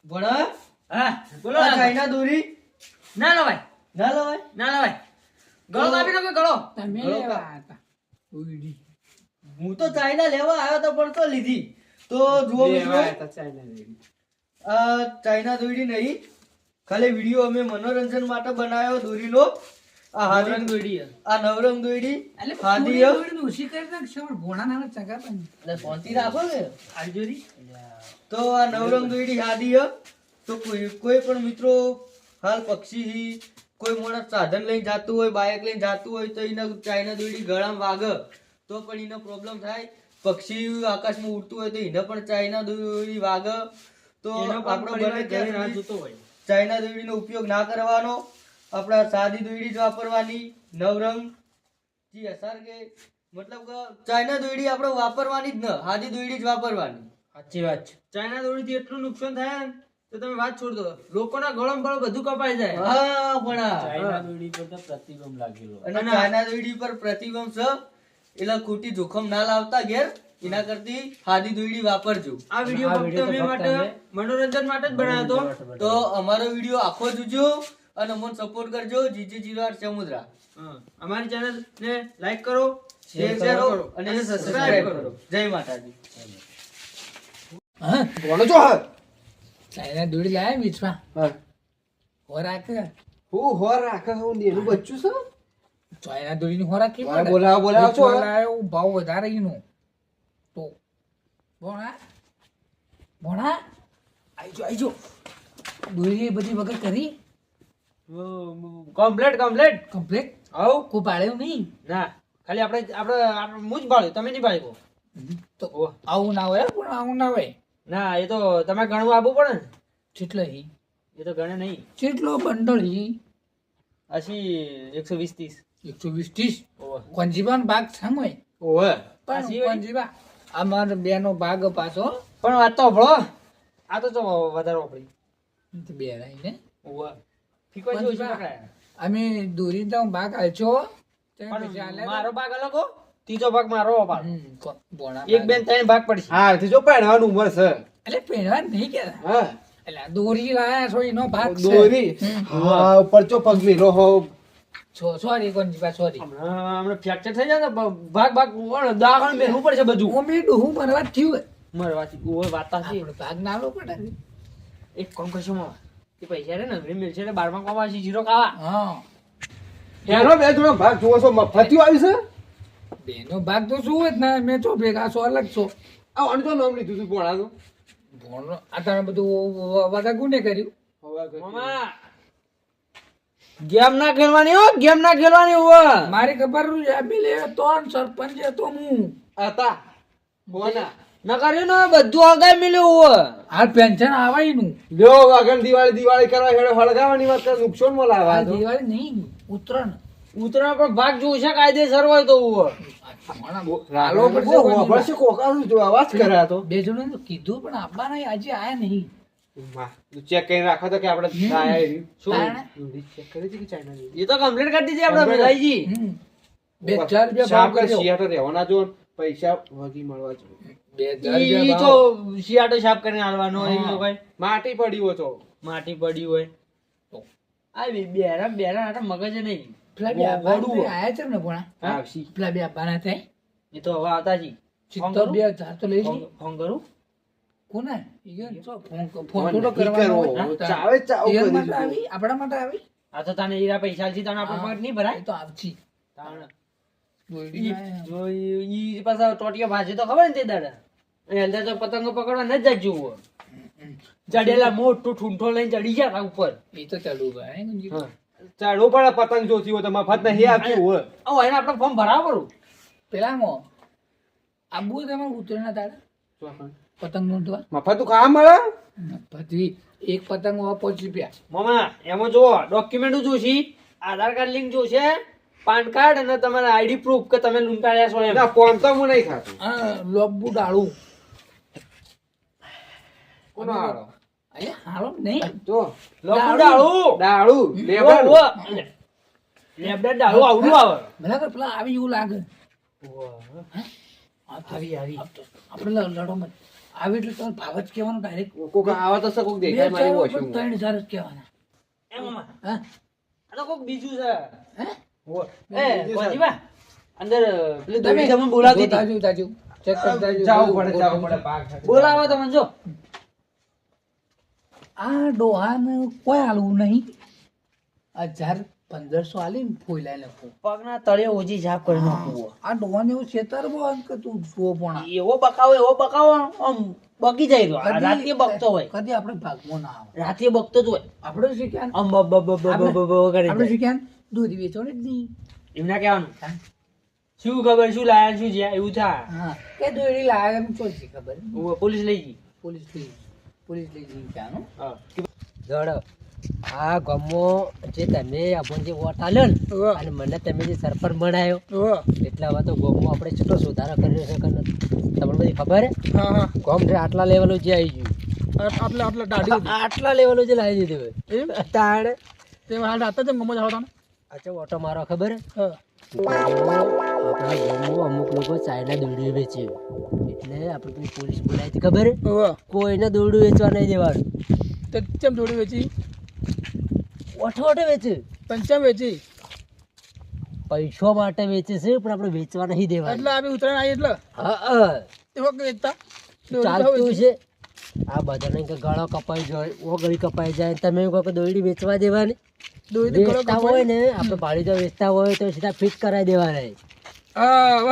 ભણા હા બોલો આ ચાઇના દોરી ના લવાય ના લવાય ના લવાય ગળો કાપી નાખો ગળો તમે ગળો લેવા કાપ. હતા ઉડી હું તો ચાઇના લેવા આવ્યો તો પણ તો લીધી તો જુઓ મિત્રો આ ચાઇના દોરી નહીં ખાલી વિડીયો અમે મનોરંજન માટે બનાવ્યો દોરીનો આ હાદી દોડી આ નવરંગ દોરી એટલે હાદી થોડી ઓછી કરી નાખશે પણ ભોણા નાના ચગા પણ એટલે શાંતિ રાખો ને આલજોરી તો આ નવરંગ દોરી હાદી તો કોઈ પણ મિત્રો હાલ પક્ષી કોઈ માણસ સાધન લઈને જાતું હોય બાઇક લઈને જાતું હોય તો એને ચાઇના દોરી ગળામાં વાગે તો પણ એને પ્રોબ્લેમ થાય પક્ષી આકાશમાં ઉડતું હોય તો એને પણ ચાઇના દોરી વાગે તો આપણો બને ત્યાં સુધી જોતો હોય ચાઇના દોરીનો ઉપયોગ ના કરવાનો આપણા સાદી દોરી જ વાપરવાની નવરંગ જી અસર કે મતલબ કે ચાઇના દોરી આપણે વાપરવાની જ ન સાદી દોરી જ વાપરવાની સાચી વાત છે ચાઇના દોરીથી એટલું નુકસાન થાય ને તો તમે વાત છોડ દો લોકોના ગળમ બળ બધું કપાઈ જાય હા પણ ચાઇના દોરી પર તો પ્રતિબંધ લાગેલો અને ચાઇના દોરી પર પ્રતિબંધ છે એટલે ખોટી જોખમ ના લાવતા ઘેર એના કરતી સાદી દોરી વાપરજો આ વિડીયો ફક્ત અમે માટે મનોરંજન માટે જ બનાવ્યો હતો તો અમારો વિડીયો આખો જોજો અને મને સપોર્ટ કરજો GG08 સમુદ્રા અમારી ચેનલ ને લાઈક કરો શેર કરો અને સબસ્ક્રાઇબ કરો જય માતાજી હા બોલો છો હા ચાઇના દોડી લાયા બીચમાં હા ખોરાક હું હોર રાખે હું નેનું બચ્ચું છે ચાઇના દોડીની ખોરાક કેવી પડે? બોલાવો છો બીચમાં લાયો, ભાવ વધારે એનો તો ભોણા ભોણા આઈજો દોરી એ બધી વગર કરી કમ્પ્લેટ કમ્પ્લીટ આવ કોઈ પાડ્યું નહીં ના ખાલી આપણે હું જ ભાળ્યું તમે નહીં ભાળ્યું તો આવું ના હોય પણ આવું ના હોય ના એ તો તમારે ગણવું આપવું પડે ને કેટલો હી એ તો ગણે નહીં કેટલો બંડલ હી હસી 120-30 120-30 કોંજીબાનો ભાગ સામ હોય ઓવે પણ કોંજીબા અમાર બેનો ભાગ પાછો પણ વાત તો ભળો આ તો વધારે વાપરી બે રહી ને ઓવે ફીકો છે ઓછી પકડાય અમે દોરી તો ભાગ આલ્યો પણ મારો ભાગ અલગ હો ત્રીજો ભાગ મારો ભાગ ભોણા એક બેન ત્રણ ભાગ પડશે હા થી જો પહેરવાનું ઉંમર છે એટલે પહેરવા નહીં કે હા એટલે દોરી લાયા છો એનો ભાગ છે દોરી હા ઉપર ચો પગ મેલો હો સોરી કોંજીબા સોરી હમણાં ફ્રેક્ચર થઈ જાય ને ભાગ દાખલ મેળવું પડશે બધું ઓમે ડોહું મરવા થયું મરવાથી ઓવે વાત છે આપણે ભાગ ના લો પડે એક કામ કરશું મામા એ પૈસા રે ને હવે મિલશે એટલે 12માં ખાવા જીરો ખાવા હા એનો બે થોડો ભાગ જોવો છો મફતિયું આવી છે બેનો ભાગ તો શું જ ના મેં તો ભેગા છો અલગ છો આ અણજો નામ લીધું તું ભણાનું ભોણો આ તમે બધું બધા ગુને કર્યું મામા ગેમ ના ખેલવાની હો ગેમ ના ખેલવાની હોવા મારી ખબર છે બિલે તો સરપંચ તો હું હતા બોના ન કર્યું ને બધું અગાઈ મિલ્યું હોવા આ પેન્શન આવે નું લ્યો વાગણ દિવાળી કરવા હેડો હળગાવાની વાત કરે નુકસાન માં આ લાવવા તો દિવાળી નહીં ઉત્તરાયણ ઉતરા પણ ભાગ જોશે કાયદેસર હોય તો હોવા રાલો પડશે પડશે કોકાનું જો અવાજ કરે આ તો બે જણો તો કીધું પણ આપવા નહીં આજે આયા નહીં ચેક કરીને રાખો તો કે આપણે આયા એરી શું તાણે? ચેક કરી છે કે ચાઇના એ તો કમ્પ્લીટ કરી દીધી આપણે ભેગાઈજી 2000 રૂપિયા શાક ભાવ કરજો. શિયાળો રહેવાના જો પૈસા વગી મળવા જો 2000 ઈ રૂપિયા તો ભાવ. શિયાળો સાફ કરીને આલવાનો હા. એમ તો કઈ માટી પડી હોય તો માટી પડી હોય આ બેરા આટા મગજ નહીં પેલા બે વડું આયા હોય. છે ને ભોણા આવશી પેલા બે આપવાના થાય એ તો હવે આવતા જી ફોન 70,000 તો લઈ કરું? જઈ ફોન કરું કોને ઈગન તો ફોન ફોન થોડો નહીં કરવાનો કરવો. હોય. ચાવે ચાવ ઈગન કરી માટે દીધું. આવી આપણા માટે આવી આ તો તને ઈરા પૈસા આલથી તને આપણો પગાર નહીં એ ભરાય તો આવછી તાણ. દોરડી ઈ લાયા. જો ઈ પાછા ટોટિયા ભાજી તો ખબર ને તે દાડા અને અંદર તો પતંગો પકડવા ન જ જવું ચડેલા મોટું ઠૂંઠો લઈને ચડી ગયા તા ઉપર એ તો ચાલુ ભાઈ ગુંજી. હા ચાલો પણ પતંગ જોતી હોય તો મફત નહીં આપતી હોય ઓ એને આપણે ફોર્મ ભરાવ કરું પેલામાં આબુ તમારે ઉતરેના તાળા પતંગ નોંધવા મફત તું કામ મળે પછી એક પતંગ 5 રૂપિયા મામા એમાં જો ડોક્યુમેન્ટ જોશી આધાર કાર્ડ લિંક જોશે પાન કાર્ડ અને તમારા આઈડી પ્રૂફ કે તમે લૂંટાડ્યા છો એમ ના ફોન તો હું નહીં ખાતું હા લોબુ ડાળું કોનો હારો અલ્યા હાલો નહીં જો લખું ડાળું ડાળું લેબર લેબડા ડાળું આવડું આવે બરાબર પેલા આવી એવું લાગે આવી આપણે લડો મત આવે એટલે તો ભાવ જ કહેવાનો ડાયરેક્ટ કોક આવા તો સર કોક દેખાય મારી વોશિંગ 3000 જ કહેવાના એ મામા હા આ તો કોક બીજું છે હે એ વાજીબા અંદર પેલી દોડી તમને બોલાવતી હતી તાજુ ચેક કરતા જાવું પડે પાક બોલાવો તો મંજો આ ડોહાને કોઈ હાલવું નહીં 1500 આલીને ફોઈલાઈ નાખો પગના તળે ઓજી જાપ કરી નાખું આ ડોહાને એવું છેતરવો કે તું જુઓ પણ એવો બકાવો આમ બકી જાય તો આ રાતે બકતો હોય કદી આપણે ભાગમાં ના આવે રાતે બકતો જ હોય આપણે શું કહેવાનું આમ બ બ બ બ બ બ કરે આપણે શું કહેવાનું દૂધ વેચવાનું જ નહીં એમના કહેવાનું શું ખબર શું લાયા શું જ્યાં એવું થાય હા કે દોડી લાગે એમ ચોથી ખબર પોલીસ લઈ ગઈ પોલીસ લઈ જઈ ક્યાંનું હા જોડો આ ગમો જે તમે આપણને જે વોટ આલ્યો ને અને મને તમે જે સરપંચ બનાવ્યો એટલે હવે તો ગમો આપણે કેટલો સુધારો કર્યો છે કે નથી તમને બધી ખબર હે ગમ છે આટલા લેવલો જે આવી ગયું આટલા લેવલો જે લાવી દીધું હોય તાણ અચ્છા ઓટો મારો ખબર હે આપણા ગમો અમુક લોકો ચાઇના દોરડી વેચે એટલે આપણે પેલી પોલીસ બોલાવી હતી ખબર હે કોઈને દોરડું વેચવા નહીં દેવાનું ઓઠો વેચે પૈસો માટે વેચે છે પણ આપણે વેચવા નહીં દેવાનું ચાલતું છે આ બધાને કે ગળો કપાઈ જાય ઓ ગળી કપાઈ જાય તમે એવું કહો કે દોરડી વેચવા દેવાની વેચતા હોય ને આપણે પાડી તો વેચતા હોય તો સીધા ફિટ કરાવી દેવાના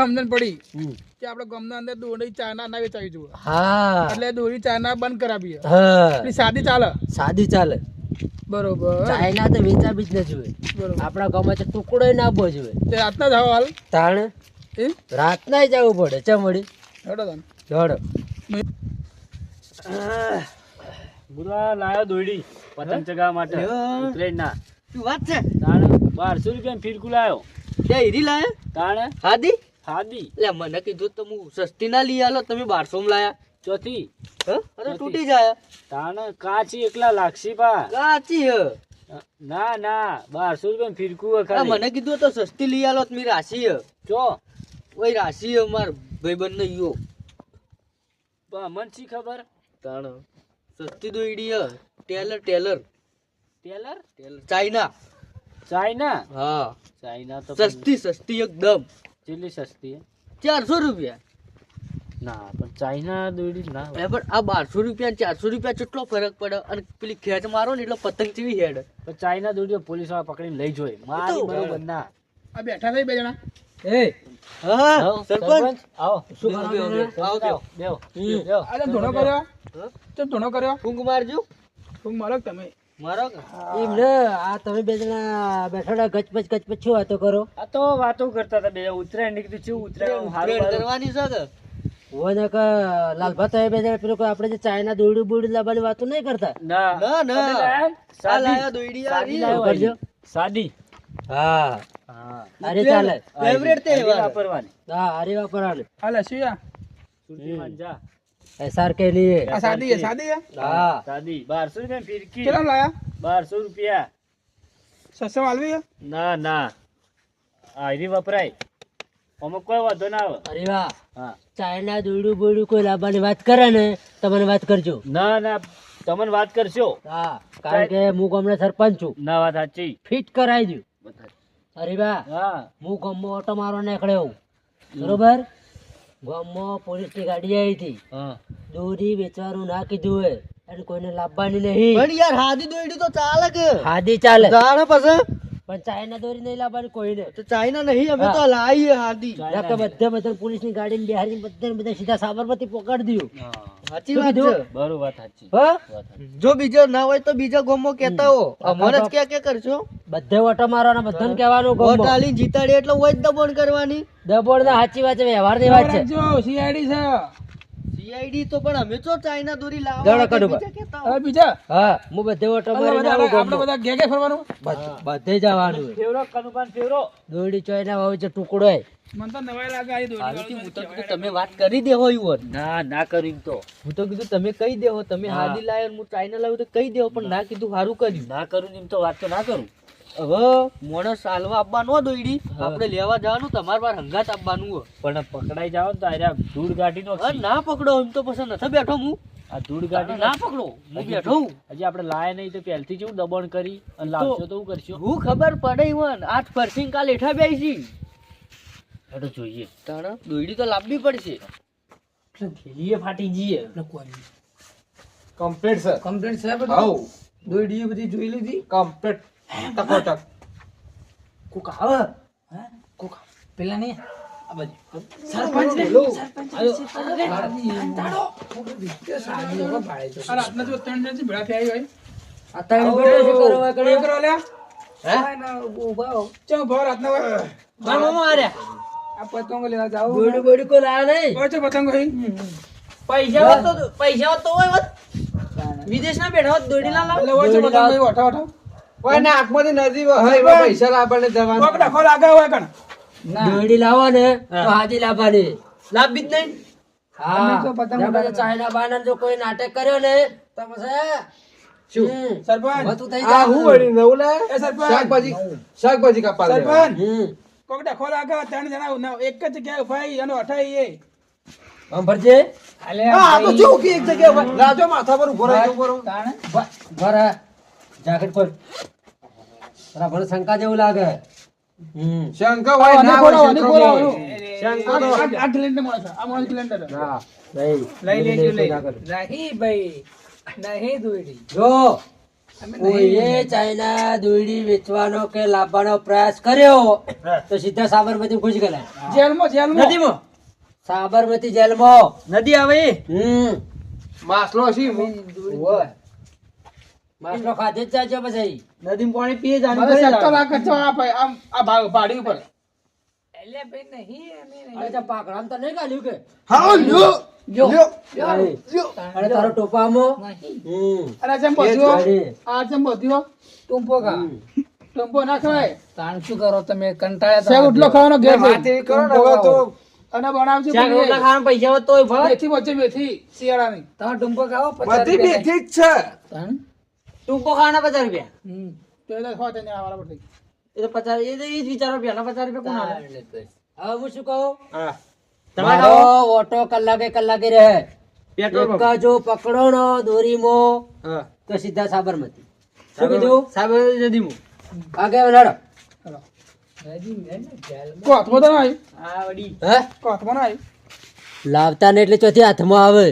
સમજણ પડી હમ. કે આપણે ગામના અંદર દોડી ચાના ના વેચાવી જોઈએ હા એટલે દોડી ચાના બંધ કરાવીએ હા સાદી ચાલે સાદી ચાલે બરોબર ચાઇના તો વેચાવી જ ન જોઈએ બરોબર આપણા ગામમાં તો ટુકડો ના આપવો જોઈએ તે રાતના જાવ હાલ તાણ એમ રાતના જવું પડે ચમડી હેડો તને દોડો બુરા લાયો દોડી પતંગ ચગાવવા માટે ઉતરેજ ના શું વાત છે તાણે 1200 રૂપિયા ફીરકું લાયો ત્યાં હીરી લાયા તાણે હાદી હાદી એટલે મને કીધું તો હું સસ્તી ના લઈ આલો તમે 1200 માં લાયા ચોથી અરે તૂટી જાય તાણે કાચી એકલા લાગશી પા કાચી હ ના ના 1200 રૂપિયા ફીરકું હોય આ ખાલી મને કીધું તો સસ્તી લઈ આલો તો મેં રાશી હ ચો ઓય રાશી હ માર ભાઈબંધ ને યો મન શી ખબર તાણ સસ્તી દોઈડી હ tailor tailor tailor China China હા ચાઇના તો સસ્તી એકદમ કેટલી સસ્તી હે? 400 રૂપિયા ના પણ ચાઇના દોડી ના હોય. એ પણ આ 1200 રૂપિયા 400 રૂપિયા કેટલો ફરક પડે અને પેલી ખેંચ મારો ને એટલે પતંગ ચીવી હેડ પણ ચાઇના દોડીઓ પોલીસ વાળા પકડીને લઈ જોય મારી બરોબર ના આ બેઠા થઈ બે જણા એ હા આવો, સરપંચ આવો શું કરવાનું? આવો બેહો. બેહો. આ ધોણો કર્યો ચમ ધોણો કર્યો ઊંઘ મારજો હું મારો કે તમે મારો કે? એમ ને આ તમે બે જણા બેઠા ગચપચ શું વાતો કરો આ તો વાતો કરતા હતા બે ઉતરાયણ નીકળ્યું છે ઉતરાયણ હારું ઉતરેણ હારું. કરવાની છે કે હોય ને કે લાલભા તમે બે જણા પેલું કોઈ આપણે જે ચાઇના દોરડું બોરડું લાવવાની વાતો નહીં કરતા ના ના ના તમે લાયા? આ સાદી લાયા દોઈડી આ સાદી રહી. લાયો કરજો. સાદી હા હા અરે ચાલે ફેવરેટ સાદી તહેવાર વાપરવાની હા અરે વાપરવાનું આ લસ્યું સુરતી માંજા એસઆર કે લીએ આ સાદી હે હા સાદી 1200 રૂપિયા ફીરકી કેટલા લાયા 1200 રૂપિયા સસ્તા આલવી હે ના ના આયરી વપરાય અમુક કોઈ વાંધો ના આવે અરે વાહ હા ચાઇના દોરડું બોરડું કોઈ લાવવાની વાત કરે ને તમને વાત કરજો ના ના તમને વાત કરશો હા કારણ કે હું ગામનો સરપંચ છું ના વાત સાચી ફિટ કરાવી દઉં અરે વાહ હા હું ગામમાં ઓટો મારવા નીકળ્યો બરોબર ગામમાં પોલીસની ગાડી આવી હતી હા દોરી વેચવાનું ના કીધું હોય અને કોઈને લાવવાની નહીં પણ યાર હાદી દોઈડી તો ચાલે કે હાદી ચાલે જાણે પછી પણ ચાઇના દોરી નહીં લાવવાની કોઈને તો ચાઇના નહીં અમે તો લાવી હાદી ના કે બધા પોલીસની ગાડીને બેહારીને બધા સીધા સાબરમતી પકડી દીધું સાચી વાત છે બરોબર વાત સાચી હા વાત સાચી. જો બીજો ના હોય તો બીજા ગોમો કેતા હો અમને જ ક્યાં ક્યાં કરશો બધે ઓટો મારવાના બધાને કહેવાનું વોટ ગામમાં. આલી જીતાડી એટલે હોય જ દબોણ કરવાની દબોળ ના સાચી વાત છે વ્યવહારની વાત છે જો સીઆઈડી છે સીઆઈડી તો પણ અમે તો ચાઇના દોરી દોડો લાવવા કાઢો બીજા કહેતા હો. હવે બીજા હા હું બધે ઓટો મારીને આવું આપણે ગામમાં. બધા ઘે ઘે ફરવાનું બધે જવાનું હોય. ફેવરો કનુભાન ફેવરો દોરડી ચોયના વાવ છે ટુકડો હોય મને તો નવાઈ લાગે આ દોરી હારુથી હું તો કીધું તમે વાત કરી દેવો ઈવોર. ના ના કર્યું તો હું તો કીધું તમે કહી દેવો તમે હા. હાદી લાયો ને હું ચાઇના લાવ્યું તો કહી દેવો પણ ના કીધું સારું કર્યું ના કરું એમ તો વાત તો ના કરું હવે મોણસ હાલવા આપવાનું હોય દોયડી આપણે લેવા જવાનું તમારે પર હંગાત આપવાનું હોય પણ પકડાઈ જાવ તો આર્યા ધૂળ ગાડી નો અરે ના પકડો એમ તો પછી નથી બેઠો હું આ ધૂળ ગાડી ના પકડો હું બેઠો હું હજી આપણે લાયા નહીં તો પહેલથી જેવું દબાણ કરી અને લાવશો તો હું કરશો હું ખબર પડે ઈવન 8 પરસિંગ કાલ એઠા બેસી હેડો જોઈએ તાણ દોયડી તો લાવવી પડશે થેલીએ ફાટી જઈએ કમ્પ્લીટ સર કમ્પ્લેન્ટ છે બધું હાઉ દોયડી બધી જોઈ લીધી કમ્પ્લીટ ટકોટક કોક આવે હા કોક પેલા નહીં આ બાજુ સરપંચ ને આ ત્રણ બેટો શું કરો હોય કણે? મામા આર્યા બોડી બોડી કોઈ લાયા નહીં પૈસા હોત તો હોય હોત વિદેશના બેઠા હોત દોડી ના લાવ ઓય ના આંખમાંથી નદી વહે એવા પૈસા લાવવાને જવાનું દોડી લાવો ને તો હાજી લાવવાની લાભ બી જ નહીં હા ને પછી ચાઇના બાના જો કોઈ નાટક કર્યો ને તો પછી બધું થઈ આ જાય હું વળી નવું લાયા? શાકભાજી કાપવા લેવા. સાંભળજે આ તો જો કે એક જગ્યાએ ઉભા. લાજો માથા પર ઉભો રહી ઉભો રહો. બરા જાકેટ પર તારા ભલે શંકા જેવું લાગે શંકા હોય ના હોય શંકા હોય. શંકા તો ના નહીં નહીં ભાઈ નહીં દોયડી જો કોઈએ ચાઇના દોયડી વેચવાનો કે લાવવાનો પ્રયાસ કર્યો તો સીધા સાબરમતી ઘૂસી ગયા નદીમાં સાબરમતી જેલમાં નદી આવે માસલો હશી ઓય. માસલો ખાધે જ જાજો પછી નદીમાં પાણી પીએ જાણી એટલે ભાઈ નહીં અમે નહીં. અરે તો પાકડામાં તો નહીં ગાલ્યું કે હા લ્યો લ્યો નહીં. અરે તારો ટોપામાં નહીં ટૂંપો ખા તાણ શું કરો તમે કંટાળ્યા વાત એવી કરો ને હવે તો ચાર રોટલા ખાવાના પૈસા હોત તોય ભાવ તમે ટૂંપો ખાઓ બધી બેઠી જ છે. ટૂંકો ખાવાના 50 રૂપિયા રૂપિયા એ તો 50 એ તો ઈ જ વિચારો પેલા 50 રૂપિયા કોણ આલે હવે હું શું કહું હા તમારે મારો ઓટો કલાકે રહે પેટ્રોલ એક જો પકડો નો દોરીમાં હા તો સીધા સાબરમતી શું કીધું સાબરમતી નદીમાં આગે વલાડો આ વડી હે લાવતા ને એટલે ચોથી હાથમાં આવે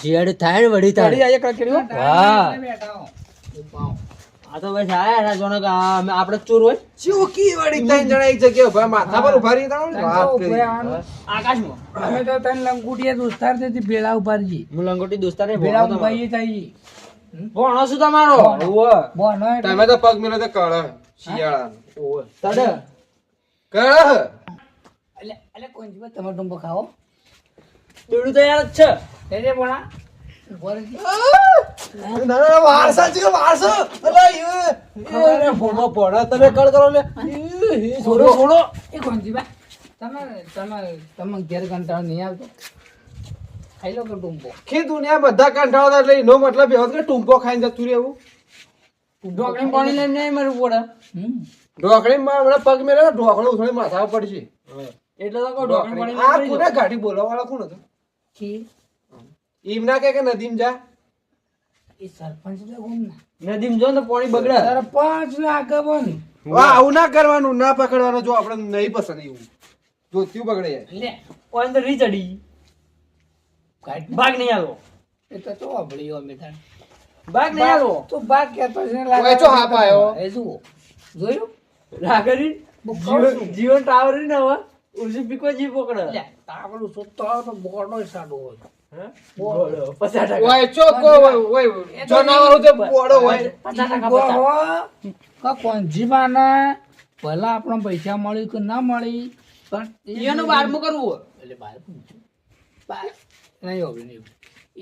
શિયાળ થાય ને વળી થાય હા આ તો બસ આયા ના જોનો કે આપણે ચોર હોય ચોકી વાળી ત્રણ જણા એક જગ્યાએ ઉભા માથા પર ઉભા રહી તમે વાત કરી આકાશમાં અમે તો તને લંગુટિયા દોસ્તાર થી ભેળા ઉભા રહીએ હું લંગોટી દોસ્તારે ભેળા ઉભાઈએ ચાહીએ ભણો છું તમારો બોનો એટલે તમે તો પગ મેલો તો કળ શિયાળા તડે કળ એટલે કોંજીમાં તમે ટૂંપો ખાઓ દોડું તો યાર જ છે એટલે બોલા ઉભો રહેજે. વારસા છે વારસો અલા ભોળો ભોળા તમે કળ કરો લે છોડો છોડો એ કોંજીબા તમે ઘેર કંટાળો નહીં આવતો ખાઈ લો કે ટૂંપો કે દુનિયા બધા કંટાળો એટલે એનો મતલબ એવો કે ટૂંપો ખાઈને જતું રહેવું ઢોકળી પાણી લઈને નહીં મારું પડે ઢોકળી માં હમણાં પગ મેલે ઢોકળું ઉથળી માથા પર પડશે એટલે તો કહું ઢોકળી પાણી આ લઈને કોને ગાડી બોલાવા વાળા કોણ હતું ખીર એમ ના કે નદીમ જા એ સરપંચ એટલે કોણ ના નદીમાં જો ને તો પાણી બગડે સરપંચ ના આગળ વાહ આવું ના કરવાનું ના પકડવાનું જો આપણે નહીં પસંદ એવું જો ત્યું બગડે જાય લે પાણી તો રી ચડી કાઢ ભાગ નહીં આલો એ તો તો અબળીઓ અમે તાણ ભાગ નહીં આલો તો બાગ કહેતો છે ને ઓય, ચો હાપ આયો. એ જુઓ જોયું રાગરી જીવન ટાવર ને હવે ઉર્સી પીકો જી પકડે લે તાવડું સુતો આવે તો બોર્ડો સાડો હોય બોલો 50 ઓય ચોકો ઓય જનાવરો તે બોડો હોય 50 કા કોંજીબાના ભલા આપણો પૈસા મળી કે ના મળી પણ એનું 12મું કરવું એટલે બાર નહીં હોવી નહીં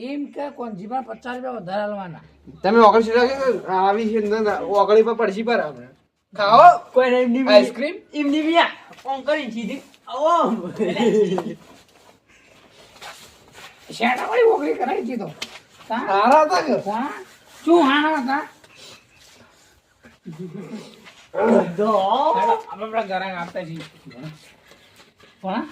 એમ કે કોંજીબા 50 રૂપિયા વધારે આલવાના તમે ઓગળી શીખા આવી છે ને ઓગળી પર પડશી પર આપણે ખાઓ કોઈ નહીં એમની આઈસ્ક્રીમ એમની બી ઓમ કરી સીધી આવો શેડા વાળી ઓગળી કરાવી દીધો હારા હતા કે કોણ શું હાણા હતા આપણે પેલા ગરાક આપતા છીએ ભણા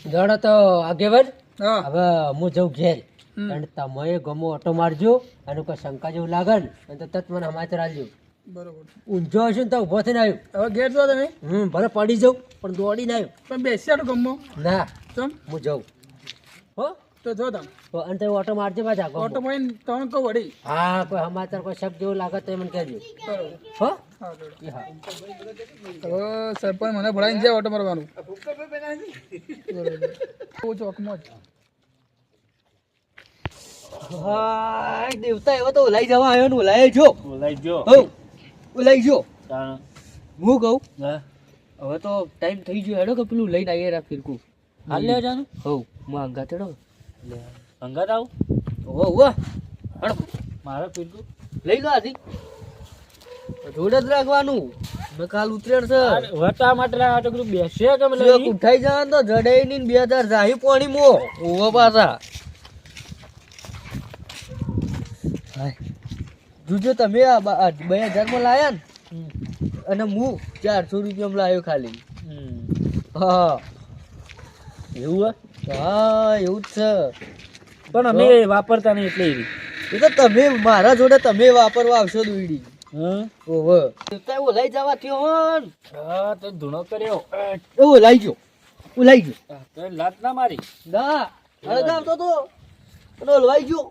દોડો તો આગેવાન હા હવે હું જઉં ઘેર હમ. અને તમે ગમો ઓટો મારજો અને કોઈ શંકા જેવું લાગે ને અને તો તત મને સમાચાર આલજો બરોબર ઊંઝો હશે ને તો ઊભો થઈને આવ્યો હવે ઘેર જો તમે ભલે પડી જાઉં પણ દોડીને આવ્યો પણ બેસી આટલું ગમો ના ચમ હું જાઉં હો તો જો તમે તો અને તમે ઓટો મારજો પાછા ગમો. ઓટો માં તમને કહું વળી હા કોઈ સમાચાર કોઈ શબ્દ જેવું લાગે તો એ મને કહેજો બરોબર હો હા બરોબર. એ હા તો સરપંચ મને ભણાવીને જાય ઓટો મારવાનું બરોબર બહુ ચોકમાં જ હાય દેવતા એવો તો ઓલાઈ જવા આવ્યો ને ઓલાઈ જો બોલાઈ ગયો હો ઓલાઈ જો તાણ હું કહું હા હવે તો ટાઈમ થઈ ગયો હેડો કે પેલું લઈને આવીએ રા ફિરકું હાલ લેવા જાનું હો હું અંગા તેડો અંગાત આવું ઓહો ઓહો હડો મારા પીરકું લઈ લો આથી જોડે જ રાખવાનું મેં કાલ ઉતરેણ છે વટા માટે લાવ્યા તો કીધું બેસે કે મેં જો ઉઠાઈ જવાનું તો જડે ની 2000 જાહી પોણી મો ઓવો પાછા હાય જોજો તમે આ 2000 માં લાયા ને અને હું 400 રૂપિયામાં લાવ્યો ખાલી હા એવું હા એવું જ છે પણ અમે વાપરતા નહીં એટલે એવી એ તો તમે મારા જોડે તમે વાપરવા આવશો દોઈડી હા ઓહો તો ઓલાઈ જવા થયો હોન હા તો ધૂણો કર્યો એ ઓલાઈ ગયો તો લાત ના મારી ના હળગાવતો તો અને ઓલવાઈ ગયો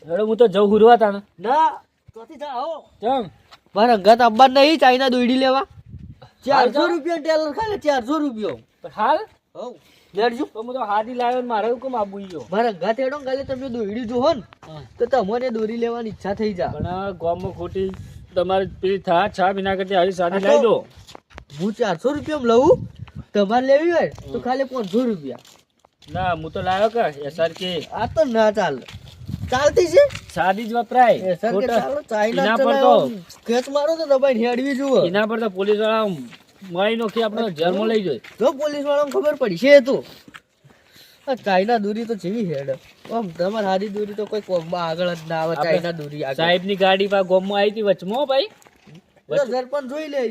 હેડો હું તો જઉં હુરવા તાણ ના ચોથી જા આવો ચમ મારા અંગાત આબા નહીં ચાઇના દોઈડી લેવા 400 હાલ રૂપિયા ટેલર ખાલી 400 રૂપિયા પણ હાલ હવ લેડજો તો હું તો હાથી લાવ્યો ને મારે કેમ આબુ ગયો મારા અંગાત હેડો કાલે તમે દોઈડી જોહો ને તો તમને દોરી લેવાની ઈચ્છા થઈ જા પણ આ ગામમાં ખોટી તમારે પેલી થા છા વિના કરતી આવી સાદી લાવી દો હું 400 રૂપિયામાં લઉં તમારે લેવી હોય તો ખાલી 500 રૂપિયા ના હું તો લાવ્યો કે એસઆર કે આ તો ના ચાલે ચાલતી છે સાદી જ વપરાય એસર કે ખોટા. ચાલો ચાઇના એના પર ચલાવો તો ખેચ મારો તો દબાઈને હેડવી જુઓ એના પર તો પોલીસ વાળા મળી નોખી આપણે જેલમાં લઈ જાય જો પોલીસ વાળાને ખબર પડી છે તો આ ચાઇના દોરી તો જેવી હેડ આમ તમારે હારી દોરી તો કોઈ કોકમાં આગળ જ ના આવે ચાઇના દોરી આગળ સાહેબ ની ગાડી પા ગામમાં આવી હતી વચમાં ભાઈ તો સરપંચ જોઈ લે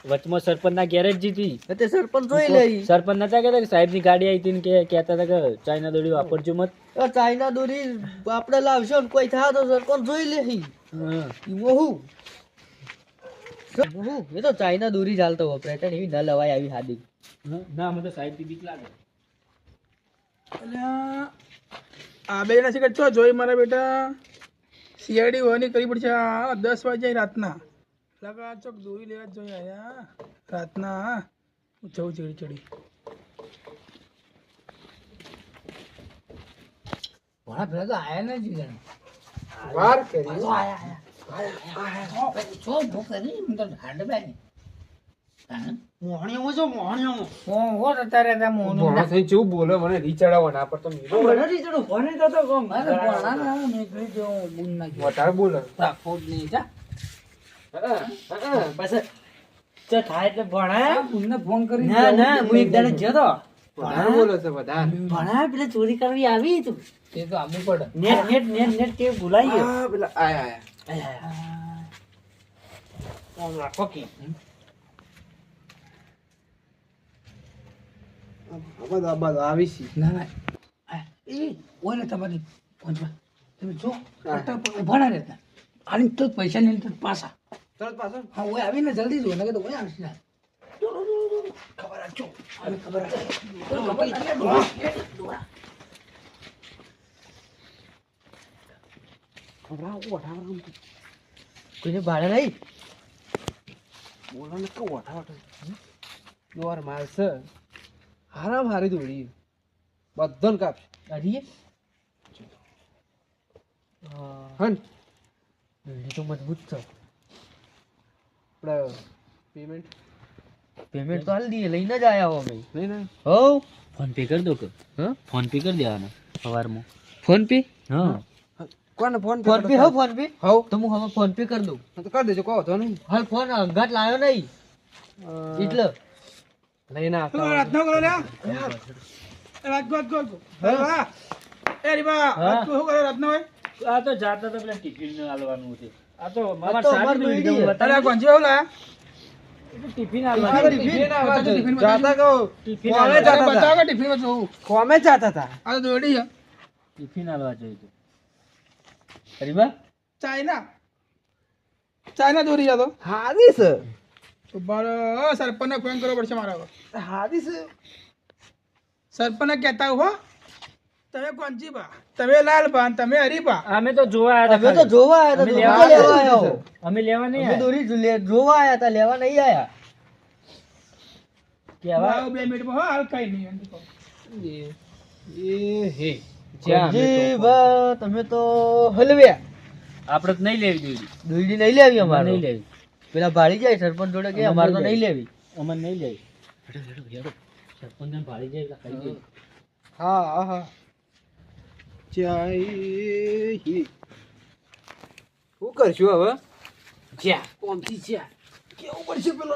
વચમાં સરપંચ ના ગેરેજ જીતી તે સરપંચ જોઈ લે સરપંચ નતા કહેતા કે સાહેબ ની ગાડી આવી હતી ને કહેતા હતા કે ચાઇના દોડી વાપરજો મત ચાઇના દોરી આપણે લાવશો ને કોઈ થાય તો સરપંચ જોઈ લે એમાં હું એ તો ચાઇના દોરી ચાલતો વપરાય તને એવી ના લવાય આવી હાદી ના મને તો સાહેબ થી બીક લાગે અલ્યા, આ બે જણા શીખર છો જોઈ મારા બેટા સીઆઈડી હોવાની કરી પડશે આ 10 વાગે રાતના લગા ચોક દોરી લેવા જ જોઈએ આયા રાતના હું જઉં ચડી ચડી ભણા પેલા તો આયા ને જીગર વાર કરી છો ભૂખ કરી હું તો હાડ બેની મોહણીઓ જો મોહણીઓ હો અત્યારે ત્યાં મોનું ભણા થઈ જેવું બોલે મને રીચડાવો ના પર તો મીરો નથી ચડો ભણે તો કોમ મારે ભણા ના હું નીકળી ગયો બુન ના ગયો વધારે બોલે રાખો જ નહીં જા પછી તો થાય એટલે ભણાય બુનને ફોન કરી ના ના હું એક દાડે ગયો તો વધારે બોલે છે વધારે ભણાય પેલા ચોરી કરવી આવી તું તે તો આવું પડે નેટ નેટ નેટ નેટ કે ભૂલાઈ ગયો આ પેલા આયા ઓમ રાખો કે આબાદ આવી છે ના ના એ ઓય ને તમારી ફોન પર તમે જો કટ્ટા પર ઉભા ના રહેતા આની તો પૈસા નહીં તો પાછા તરત પાછો હા ઓય આવીને જલ્દી જો નકે તો ઓય આવશે ના ખબર રાખજો આને ખબર રાખજો ખબર કોઈને ભાડે નહીં બોલો ને કે વઠા દોર મારશે હારામ હારી દોડી બધન કાપશે અરે હન એ તો મજબૂત છે આપણે પેમેન્ટ પેમેન્ટ તો હાલ દઈએ લઈને જ આયા હો અમે નહીં ને હો ફોન પે કરી દો કે હા ફોન પે કરી દેવાનો સવારમાં ફોન પે હા કોને ફોન ફોન પે હો ફોન પે હો તો હું હવે ફોન પે કરી દઉં તો કરી દેજો કહો તો નહીં હાલ ફોન અંગાટ લાવ્યો નહીં એટલે લઈને આવતા રાતનો કરો લે રાત ગોત ગોત એ રીબા હા. રાત શું કરો રાતનો હોય આ તો જાતા તો પેલા ટિફિન આલવાનું છે. આ તો આ મામા તો સારી અમાર દોરી દોરી. જેવું અરે આ બતાવી. કોણ જેવું લાયા? એ તો ટિફિન મારે આલવાનું. ટિફિન આલવા તો ટિફિન જાતા કહું ટિફિન કોમે આલવા. જાતા હતા. બતાવો કે ટિફિનમાં જોવું. કોમે જાતા હતા આ તો દોડી છે ટિફિન આલવા જોઈએ તો. હરીબા? ચાઇના ચાઇના દોરી છે તો હારી છે તો સરપંચને ફોન કરવો પડશે મારા હવે. હારી છે સરપંચને કહેતા હો તમે કોણજી બા, તમે લાલ બા અને તમે હરીબા. અમે તો જોવા આવ્યા અમે તો જોવા આયા અમે હતા, લેવા ધોકો લેવા આયા હો. અમે લેવા નહીં અમે આવ્યા. દોરી જોવા આયા હતા, લેવા નહીં આયા. કેવા? આવો 2 મિનિટમાં હો, હાલ કઈ નહીં એમ તો કહું. એ હે જ્યાં અમે જી તો- બા, તમે તો હલવ્યા. આપણે તો નહીં લેવી દોરી. દોરી નહીં લેવી અમારે. નહીં લેવી. પેલા ભાળી જાય સરપંચ જોડે કે અમારે તો નહીં લેવી. અમને નહીં લેવી. સરપંચને ભાળી જાય એટલે ખાઈ જાય. હા હા જય હે શું કરશું હવે જ્યાં. કોમથી જ્યાં કેવું પડશે પેલો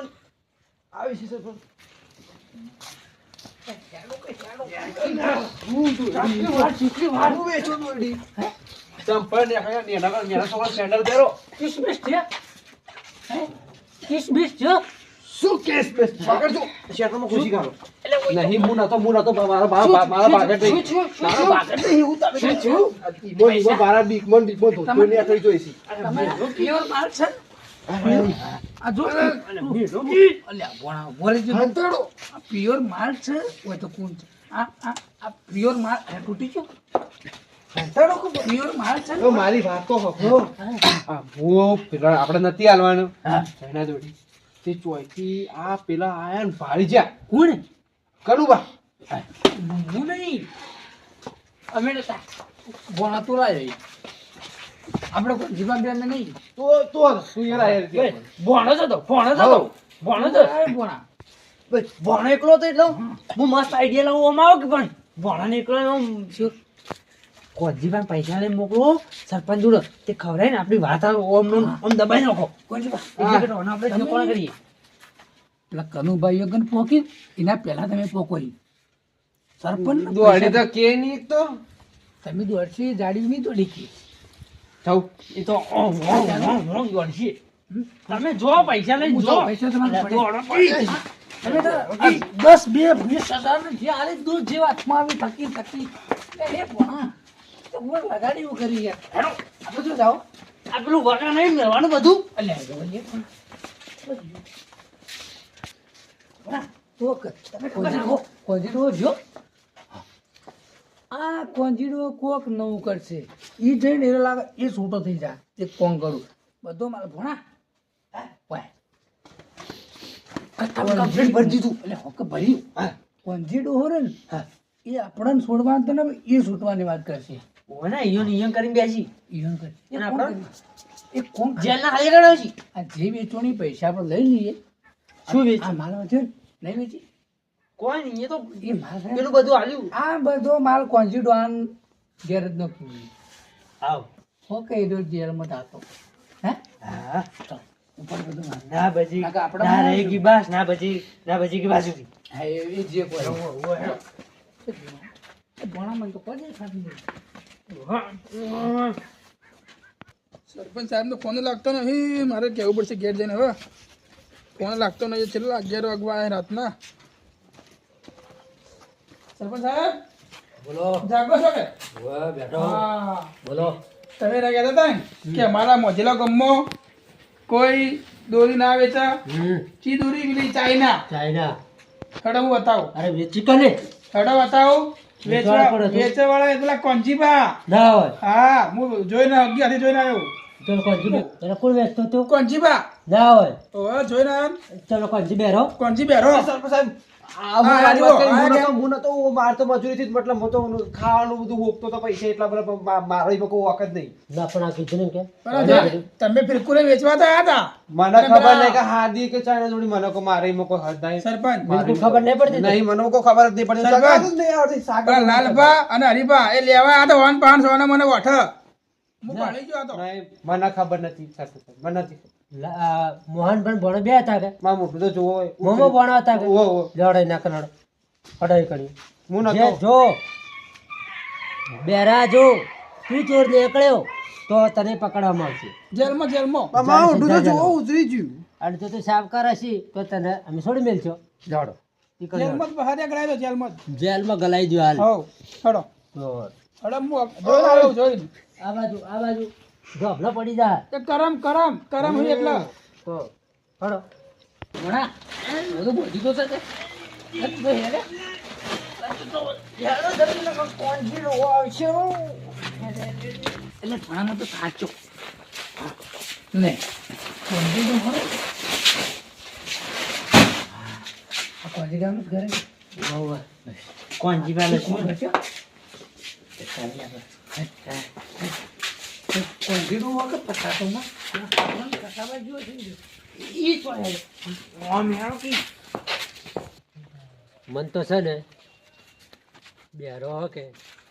આવી છે સરપંચ કિસમિસ છે? હે? કિસમિસ છે? શું કેસ બેસ પકડજો શેઠમાં ખુશી કરો નહીં હું નતો મારા ભાગત નહીં મારા ભાગત નહીં હું તમે ઈમો મારા બીકમન ધોતો ને કરી જોઈશી પ્યોર માલ છે આ જો અલ્યા બોણા બોલે જો હંતડો આ પ્યોર માલ છે ઓય તો કોણ છે આ પ્યોર માલ આ તૂટી ગયો હંતડો કો પ્યોર માલ છે ઓ મારી વાત તો હબળો આ હું પેલા આપણે નથી હાલવાનું ચાઇના દોડી તે ચોઈથી આ પેલા આયા ને ભાળી જા કોણ? કરું બા હું નહીં અમે નતા બોણા તો લાય આપણે કોઈ જીવન બેન નહીં તો તું યાર આયા ભણો છો તો ભણો છો તો ભણો છો. બોણા ભણો એકલો તો એટલે હું મસ્ત આઈડિયા લાવું આમાં આવો કે પણ ભણો ને એકલો એમ શું? કોજીભાઈ પૈસા લઈને મોકલો સરપંચ જોડે તે ખવડાય ને આપણી વાત ઓમ દબાઈ નાખો. કોણ એટલે કે ઓને આપણે ઠેકોણા કરીએ. પેલા કનુભાઈઓ ગન પોકી એના પહેલા તમે પોકોઈ સરપંચ દોડી તો કે નહીં તો તમે દોડશી જાડી નહીં દોડી કે થઉ એ તો દોડશે. તમે જો પૈસા લઈને જો પૈસા તમારે પડે. દોડો. તમે તો 10-20,000 ને જે હાલે દૂધ જેવા હાથમાં આવી થકી એ ભણા તો બોલ લગાડી એવું કરી યાર હેડો આપણે જો જાઓ આ પેલું વગર નહીં મેળવાનું બધું. અલ્યા ગોલીએ પણ ભણા તો તમે કોંજીડો જો આ કોંજીડો કોક નવું કરશે ઈ જઈને એરો લાગે એ છૂટો થઈ જાય તે કોણ કરું બધો મારે ભણા વાય કમ્પ્લીટ ભરી દીધું એટલે હોક ભર્યું કોંજીડો હોરે ને એ આપણને છોડવાનું તો ને એ છૂટવાની વાત કરશે ઓને ઈયોન કરીને બેસી ઈવન કરે અને આપણે? એ કોણ જેલના હાલે ગણાવ છે. આ જે વેચવાની પૈસા આપણે લઈ લઈએ શું વેચ્યું? આ માલ છે નહીં વેચી કોઈ નહીં, એ તો એ માલ છે. પેલું બધું આલ્યું. આ બધો માલ કોન્જીડો આન ઘેર જ ન પીવી આવ. હો કઈ દો જેલમાં જાતો હે હા. ઉપર બધું માલ ના બજી કાકા આપણે ના બનાવ્યું. રહી ગઈ બાસ ના બજી ગઈ બાજુથી. હા એ જે કોઈ ભણામાં તો કોઈ ખાતી નહીં સરપંચ સાહેબ નો ફોન લાગતો નહીં મારે કહેવું પડશે ઘેર જઈને હવે ફોન લાગતો નહીં છેલ્લા 11 વાગવા આવ્યા રાતના સરપંચ સાહેબ બોલો જાગો છો કે બેઠો હા બોલો તમે ના કહેતા હતા ને કે અમારા મોજીલા ગામમાં કોઈ દોરી ના વેચા ચી દોરી પેલી ચાઇના ચાઇના હડો હું બતાવું અરે વેચી કને હડો બતાવું વેચવા પડે તો? વેચવાળા એ પેલા કોંજીબા ના હોય હા હું જોઈને અગિયારથી જોઈને આવ્યો ચલો કોંજી તને કોણ વેચતો તો કોંજીબા ના હોય ઓ જોઈને આવ્યો ચલો કોંજી બેરો કોંજી બેરો સરપંચ સાહેબ હા, જુઓ, આ હું નતો માર તો મજૂરી થી મતલબ હું તો ખાવાનું બધું હોકતો તો પૈસા એટલા બધા મારો એમાં કોઈ વખત નહીં ના પણ આ કીધું ને કે બરાબર. તમે ફિરકુરે વેચવા તો આવ્યા મને ખબર નહીં કે હાદી કે ચાઇના જોડી મને કોઈ મારે એમાં કોઈ હદ નહીં હતા સરપંચ બિલકુલ ખબર નહીં પડતી નહીં મને કોઈ ખબર જ નહીં પડી સરપંચ. સગા જ નહીં આવડતી સાગર પેલા લાલભા અને હરિભા એ લેવા આવ્યા હતા 1,500 મને વઠ હું ભાળી ગયો હતો નહીં મને ખબર નથી સરપંચ સાહેબ, મને નથી ખબર. મોહન પણ ભણો બે હતા કે મારા મોટું તો જોવો હોય. મોમો ભણો હતા કે ઓહો, ઓહો. લડાઈ ના કનડ અડાઈ કરી હું જે નતો જો બેરા જો તું ચોર નીકળ્યો તો તને પકડવામાં આવશે જેલમાં જેલમાં મારું ઊંધું તો જોવો ઉતરી ગયું. અને જો તું સાવકાર હશી તો તને અમે છોડી મેલશો જાડો જેલમાં જ બહાર ગળાય તો જેલમાં જ જેલમાં ગલાઈ દો હાલ હવ હડો તો હડો હું જોઈને આવ્યો જોઈને આ બાજુ ધોબલો પડી જા એ કરમ કરમ કરમ હોય એટલે તો હડો ભણા બધું બોધી તો છે તે. એ તો હેરે. એટલે ભણાનો તો સાચો ને કોંજી તો ખરો. આ કોંજી ગામનું જ ઘર છે. કોણજી વાલે શું કરશો? કોંજીનું વખત પટાટોમાં કસાવા જેવો થઈ ગયો. ઈ જ પડે. આમ હેરો કે મન તો છે ને બેરો હકે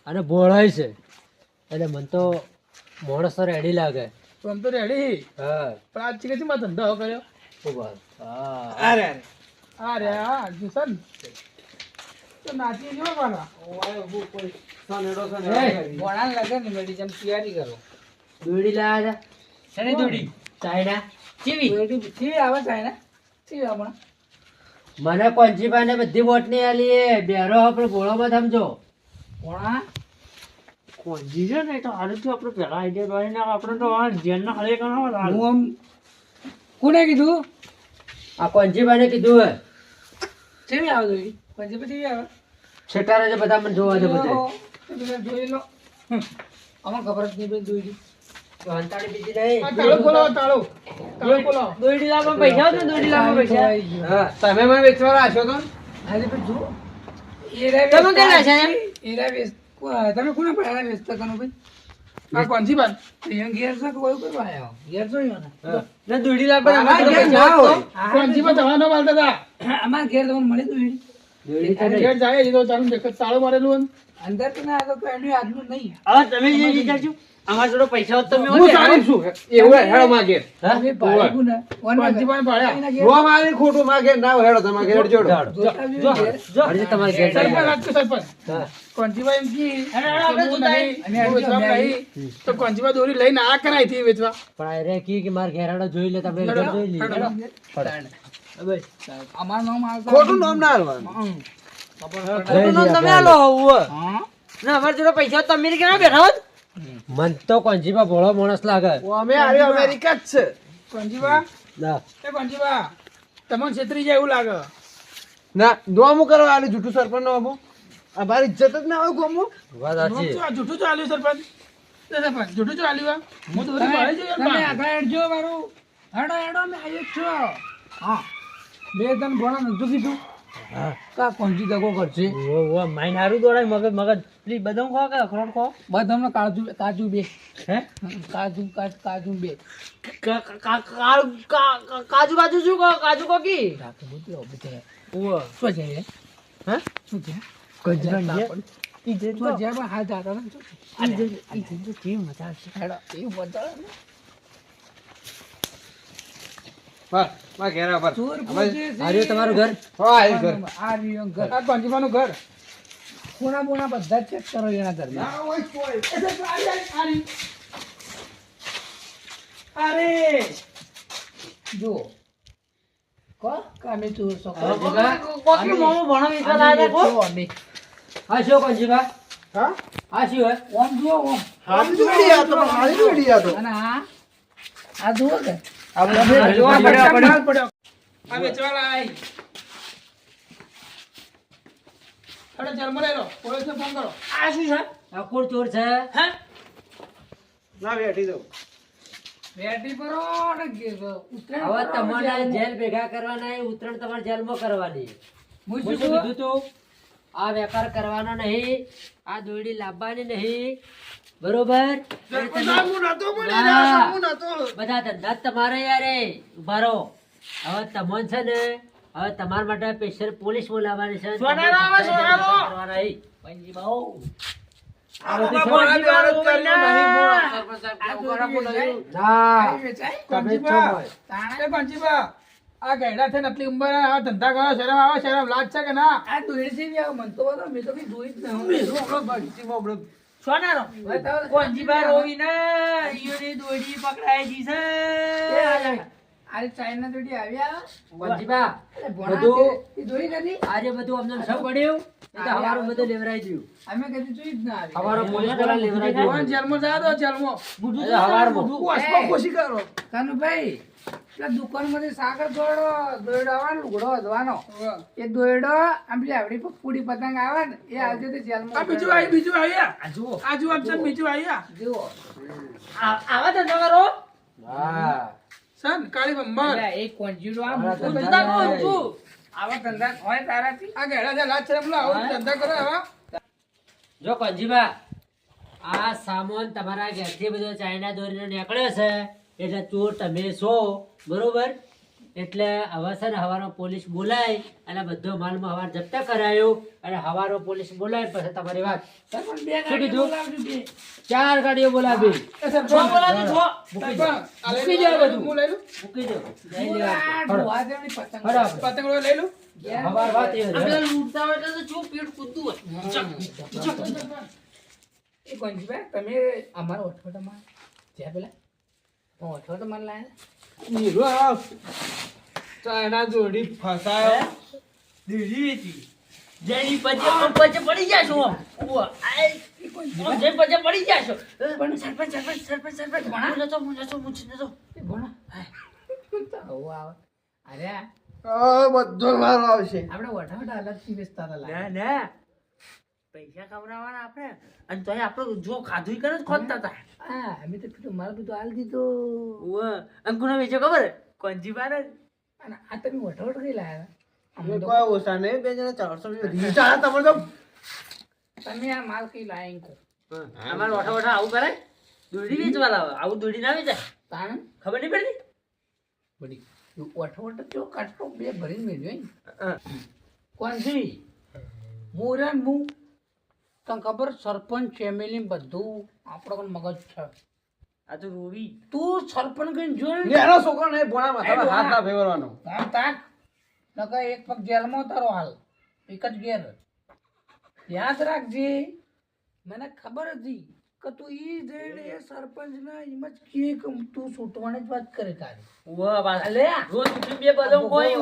અને ભોળાય છે એટલે મન તો માણસ તો રેડી લાગે તો આમ તો રેડી હા પણ આજ ચીકથી માં ધંધો કર્યો ખૂબ હા અરે હા જુસન તો નાચી જો પાછા ભણા લાગે ને મેડી જેમ તૈયારી કરો. દોડી લાયા છે શેની દોડી? ચાઇના ચીવી આવે છે ને ચીવી હમણાં મને કોંજીભાઈ ને બધી વોટ નહીં આલી એ બેરો આપણે ભોળામાં સમજો ભણા કોંજી છે ને તો હારું થયું આપણે પેલા આઈડિયા કરીને આપણે તો જેલના હળે હું આમ કોને કીધું આ કોંજીભાઈ ને કીધું હે ચીવી આવે દોડી પછી પછી આવે છેટારે જે બધા મને જોવા દે બધે જોઈ લો આમાં ખબર જ નહીં દોડી તો હંતાડી બીજી નહીં આ તાળું ખોલો તાળું ખોલો દોડી લાવવા પૈસા હતો દોડી લાવવા પૈસા હા તમે મને વેચવા રાખ્યો તો આજે પણ જો એરા તમે ક્યાં રાખ્યા એમ? એરા વેચ તમે કોને પડ્યા વેચતા કનો ભાઈ આ કોણસી બાદ અહીંયા ઘેર છે કોઈ કોઈ આવ્યો ઘેર જોયો ને ને દોડી લાવવા અમારા ઘેર પૈસા ના હોય હોય કોણસી બાદ તમારો માલતા હતા અમારા ઘેર તમને મળી દોડી દોડી તો નહીં. ઘેર જાય એ તો ચાલુ દેખ તાળું મારેલું અંદર તો ના તો કોઈ આજનું નહીં હવે તમે જે વિચારજો અમારા જોડે પૈસા હોત તમે હું સારી છું એવું હેડો માગે હા? અમે ભાડ્યું ને કોણસી બાદ ભાડ્યા એના ઘેર રોવા મારી ખોટું માગે ના હેડો તમે ઘેર જોડો જાડો. જોતા બી હોય ઘેર. હજી તમારે ઘેર સરપંચ જાય. આજકો સરપંચ હા. કોણસી બાદ એમ કી આપણે હું જોતા નહીં, અને હું વેચવા નહીં. તો કોણસી બાદ દોરી લઈને આ કરાઈ થી વેચવા પણ આ રે કી કે મારે ઘેરાડો જોઈ લે તમે ઘેર જોઈ લે અમારું નામ આવતા ખોટું નામ ના હાલવાનું ખોટું નામ તમે આલો હોવું. હા ને અમારા જોડે પૈસા હોત તમે કેમ બેઠા હોત મન તો કોંજીમાં ભોળો માણસ લાગે અમે આરે અમેરિકા જ છે કોણસી બા ના એ કોણસી બા તમને છેતરી જાય એવું લાગે ના દોમું કરવા આલી જૂઠું સરપંચ નો અમો આ મારી ઇજ્જત જ ના હોય ગોમો વાત સાચી આ જૂઠું ચાલ્યું સરપંચ એ સરપંચ જૂઠું ચાલ્યું આ હું તો બધી ભાડે જ યાર તમે બા. આગળ હેડજો મારું હેડો હેડો મેં આવ્યો જ છો હા બે તને ભણા નતું કીધું કા કોંજી દગો કરશે ઓ માઈન હારું દોડાય મગજ મગજ પેલી બદામ ખો કે અખરોટ ખો બધાને કાજુ કાજુ બે હે કાજુ બે કાજુ બાજુ શું કહો કાજુ કો કી રાખે બધું બધે ઓ શું છે હે હે શું છે ગજરા ને તો જે પણ હાથ જાતા ને શું છે? મજા આવશે હેડો એવું બતાવો ને. બસ માં ઘેરા પર ચોર પૂછે છે. હાર્યું તમારું ઘર હા આવી ઘર આ રહ્યું ઘર આ કોણસી બાનું ઘર ખૂણા બુણા બધા ચેક કરો એના ઘરમાં અરે જો કો કામે ચોર હવે જીગા, કોકી મોમો ભણો વિચાર લાગે કો હા શું કોંજીબા હા આ શું હે ઓમ જુઓ ઓમ હારી જોડી આ તો હારી જોડી આ તો અને આ જુઓ કે જોવા પડ્યો પડ્યો પડ્યો આ વેચવા લાય અરે જન્મ લેલો પોલીસને ફોન કરો આ શું છે આ કોણ ચોર છે હે ના બેઠી દઉં બેટી પરો ને ઉતરે હવે તમારે જેલ ભેગા કરવાના એ ઉતરણ તમારે જેલમાં કરવાની હું હું શું શું કહું? કીધું તું આ વેપાર કરવાનો નહીં આ દોરડી લાવવાની નહીં બરોબર અને તમે- ના, હું નતો પણ ના. એના હું નતો બધા ધંધા જ તમારે યારે ઉભા રહો હવે તમોન છે ને હવે તમારા માટે સ્પેશિયલ પોલીસ બોલાવવાની છે સોનારો આવે, સોનારો. કરવાના નહીં. પંજી બાઉ. આ મારા બેહાડો જ કર્યો નહીં ના વેચાય કોંજીબા એ કોંજીબા આ ગયડા થઈને આટલી ઉંમર આ ધંધા કરો શરમ આવે શરમ લાજ છે કે ના આ દોડી થી બી આવો મન તો બતો મેં તો કઈ જોઈ જ નહીં આપણો ભક્તિમાં આપણો સોનારો કોંજીબા રોવીને ઈયોની દોડી પકડાઈ દી છે અરે ચાઇના દોડી આવ્યા કોંજીબા, અરે ભોણા બધું તે દોડી નથી આજે બધું અમને શું પડ્યું એ તો હવારું બધું લેવરાઈ ગયું. અમે કદી જોઈ જ ના આવી હવારો પોલીસ વાળા લેવરાઈ ગયું. કોણ જેલમાં જા દો જેલમાં અરે હવારમાં. કોશમાં કોશી કરો કાનુભાઈ પેલા દુકાનમાંથી સાકર દોયડો આવે ને લુગડો વધવાનો એ દોયડો આમ પેલી આવડી પૂડી પતંગ આવે ને એ આવજે તો જેલમાં બીજું આવ્યા આ જુઓ આજુ આપશે બીજું આવ્યા જુઓ આવા તો નગરો હા. સન કાળી બંબર એક કોંજીડો આ હા, મૂકું ધંધા જુદા કહું કરે. છું. આવા ધંધા હોય તારાથી આ ગેડા છે લાજ છે પેલા આવું ધંધા કરો આવા જો કોંજીબા, આ સામાન તમારા ઘેરથી બધો ચાઇના દોરીનો નીકળ્યો છે એટલે ચોર તમે છો, બરોબર? એટલે હવે છે ને હવારમાં પોલીસ બોલાય અને બધો માલમાં હવાર જપ્ત કરાયો અને હવારમાં પોલીસ બોલાય પછી તમારી વાત. સરપંચ બે શું ગાડી કીધું? બોલાવજો બે 4 ગાડીઓ બોલાવી. જો બોલાવી જો મૂકી દો. મૂકી દો બધું હું લઈ લઉં મૂકી દો. જઈ લેવા. આ હળો. ડોહા જેવડી પતંગ બરાબર. પતંગ લઈ લઉં હવાર વાત એ આ છે. બધા લૂંટતા હોય તો જો પેટ કૂદતું હોય એ કોંજીભાઈ તમે અમારા ઓઠવટામાં જ્યાં પેલા ઓઠવટામાં લાયા ચાઇના દોડી ફસાયો દીધી હતી જેની પછી પડી જાશો ઓ આય જે પછી પડી જાશો પણ સરપંચ ભણા હું નતો એ ભણા આવો આવો અરે બધો મારો આવશે આપણે ઓઠવટા અલગથી બેસતા હતા લાયા. ના ના પૈસા કમાવાના આપણે અને તોય આપણે જો ખાધું કરે જ ખોદતા હતા હા અમે તો કીધું મારું બધું હાલ દીધું ઓ અંકુના વેચો ખબર કોંજી બાર અને આ તમે ઓઠવટ કઈ લાયા અમે કોઈ ઓછા નહીં, 2 જણા 400 રીચાળા તમારે તો તમે આ માલ કઈ લાયા એમ કહો અમાર ઓઠા ઓઠા આવું કરે દોડી વેચવા લાવે આવું દોડી ના વેચાય તાણ ખબર નહીં પડતી બધી ઓઠવટ જો કાટલો બે ભરીને મેળ્યો કોણસી મોરન હું તને ખબર સરપંચ ફેમિલી બધું આપણો પણ મગજ છે આ તો રોવી તું સરપંચ કઈ જોઈ એનો છોકરો નહીં, ભોળા માથામાં હાથ ના ફેરવવાનો. તાક તાક નકર એક પગ જેલમાં તારો હાલ એક જ ઘેર યાદ રાખજે મને ખબર હતી કે તું ઈ જઈને એ સરપંચ ના એમ જ કે તું છૂટવાની જ વાત કરે તારી વાહ વાહ લે રોજ ઉઠીને બે બદામ કોઈ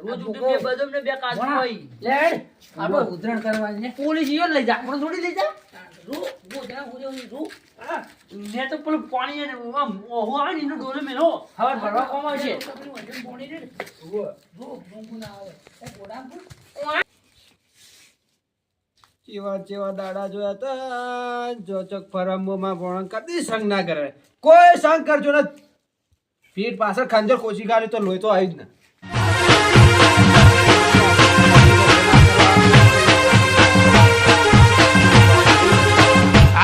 રોજ ઉઠીને બે બદામ ને બે કાજુ કોઈ લેડ આપણે ઉધરણ કરવાની ને પોલીસ ઈયો લઈ જા આપણે થોડી લઈ જા રૂ ગોધરા ઉજવણી રૂ ને તો પેલું પાણી અને આમ ઓહો આવે ને એનો ડોલે મેલો હવાર ભરવા કોમ આવશે ચેવા દાડા જોયા તા જો ચોક ફરમોમાં ભોળા કદી સંગ ના કરે, કોઈ સંગ કરજો ને પીઠ પાછળ ખંજર ખોસી કાઢ્યું તો લોહી તો આવી જ ને.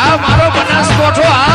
આ મારો બનાસકોઠો આ